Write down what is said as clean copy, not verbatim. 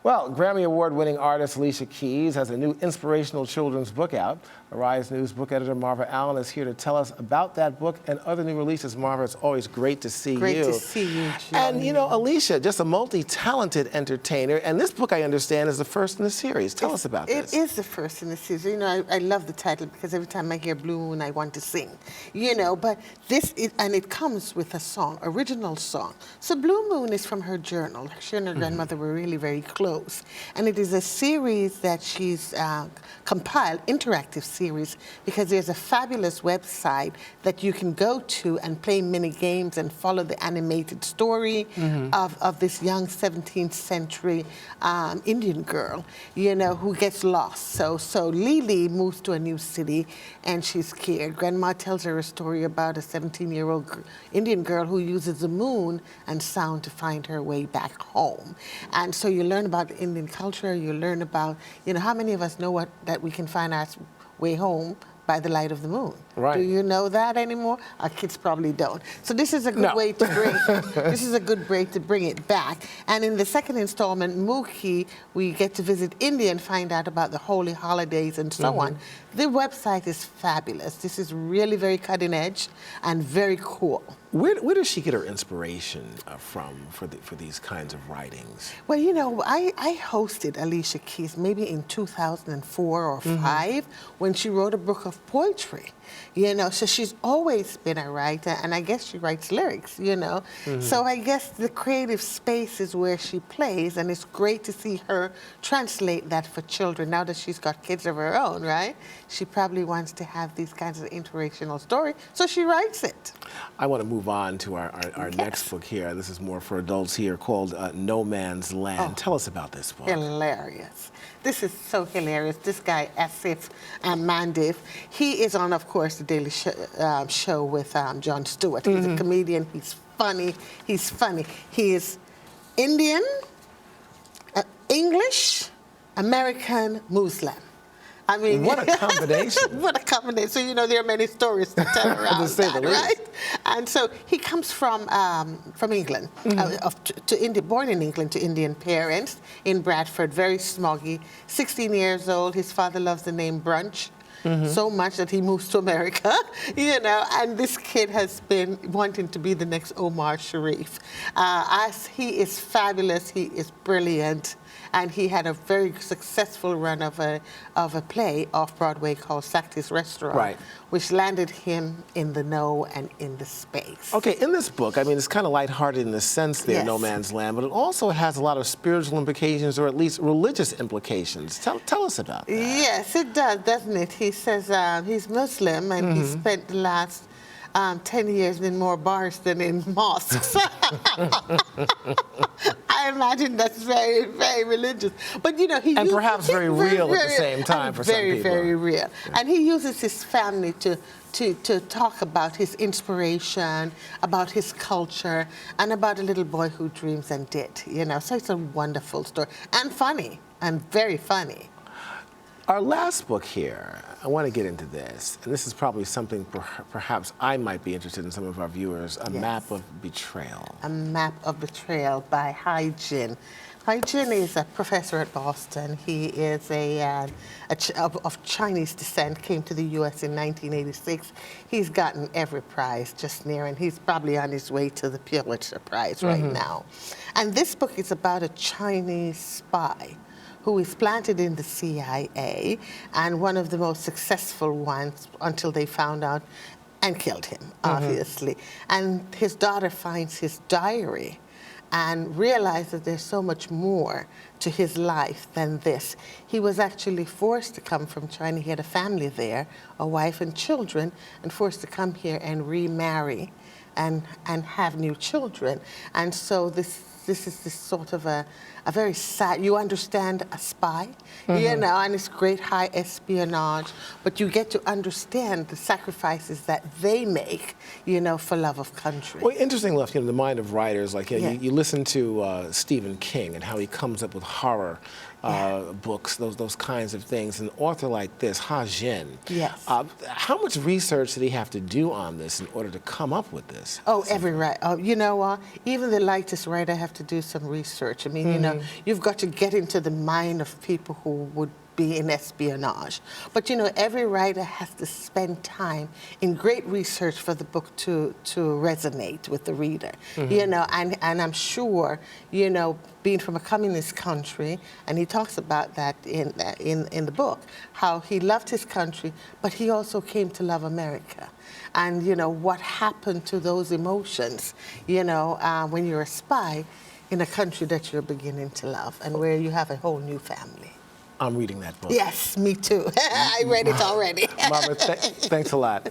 Well, Grammy Award-winning artist Alicia Keys has a new inspirational children's book out. Arise News book editor Marva Allen is here to tell us about that book and other new releases. Marva, it's always great to see you. Great to see you, John. And, you know, Alicia, just a multi-talented entertainer. And this book, I understand, is the first in the series. Tell us about this. It is the first in the series. You know, I love the title because every time I hear Blue Moon, I want to sing. You know, but this is, and it comes with a song, original song. So Blue Moon is from her journal. She and her grandmother were really very close. And it is a series that she's compiled, interactive series, because there's a fabulous website that you can go to and play mini games and follow the animated story of this young 17th century Indian girl, you know, who gets lost. So Lily moves to a new city and she's scared. Grandma tells her a story about a 17-year-old Indian girl who uses the moon and sound to find her way back home. And so you learn about Indian culture, you learn about, you know, how many of us know that we can find our way home by the light of the moon. Right. Do you know that anymore? Our kids probably don't. So this is a good way to bring this is a good way to bring it back. And in the second installment, Mookie, we get to visit India and find out about the holy holidays and so on. The website is fabulous. This is really very cutting edge and very cool. Where does she get her inspiration from for these kinds of writings? Well, you know, I hosted Alicia Keys maybe in 2004 or 5 when she wrote a book of poetry. You know, so she's always been a writer, and I guess she writes lyrics, you know. So I guess the creative space is where she plays, and it's great to see her translate that for children. Now that she's got kids of her own, right? She probably wants to have these kinds of inspirational stories, so she writes it. I want to move on to our next book here. This is more for adults here, called No Man's Land. Tell us about this book. Hilarious. This is so hilarious. This guy, Aasif Mandvi, he is on, of course, the Daily Show with Jon Stewart. He's a comedian. He's funny. He's funny. He is Indian, English, American, Muslim. I mean, what a combination. What a combination. So, you know, there are many stories to tell around to say that, the least. right? And so he comes from England, to India, born in England to Indian parents in Bradford, very smoggy, 16 years old. His father loves the name Brunch. So much that he moves to America, you know, and this kid has been wanting to be the next Omar Sharif. As he is fabulous, he is brilliant, and he had a very successful run of a play off-Broadway called Sakti's Restaurant, which landed him in the know and in the space. Okay, in this book, I mean, it's kind of lighthearted in the sense there, No Man's Land, but it also has a lot of spiritual implications, or at least religious implications. Tell us about that. Yes, it does, doesn't it? He says he's Muslim, and he spent the last 10 years in more bars than in mosques. I imagine that's very, very religious. But, you know, he and perhaps very real at the same time for some people. Very real. Yeah. And he uses his family to talk about his inspiration, about his culture, and about a little boy who dreams and did, you know. So it's a wonderful story. And funny, and very funny. Our last book here, I want to get into this, and this is probably something perhaps I might be interested in, some of our viewers, A Map of Betrayal. A Map of Betrayal by Ha Jin. Ha Jin is a professor at Boston. He is of Chinese descent, came to the U.S. in 1986. He's gotten every prize just near, and he's probably on his way to the Pulitzer Prize right now. And this book is about a Chinese spy who is planted in the CIA, and one of the most successful ones until they found out and killed him, obviously. And his daughter finds his diary and realizes that there's so much more to his life than this. He was actually forced to come from China. He had a family there, a wife and children, and forced to come here and remarry and have new children. And so this is this sort of a very sad, you understand a spy, you know, and it's great high espionage, but you get to understand the sacrifices that they make, you know, for love of country. Well, interesting enough, you know, the mind of writers, like you listen to Stephen King and how he comes up with horror books, those kinds of things. An author like this, Ha Jin, how much research did he have to do on this in order to come up with this? Oh, every writer. You know, even the lightest writer have to do some research. I mean, you know, you've got to get into the mind of people who would be in espionage. But, you know, every writer has to spend time in great research for the book to resonate with the reader. You know, and I'm sure, you know, being from a communist country, and he talks about that in the book, how he loved his country, but he also came to love America. And, you know, what happened to those emotions, you know, when you're a spy in a country that you're beginning to love and where you have a whole new family. I'm reading that book. Yes, me too. I read it already. Marva, thanks a lot.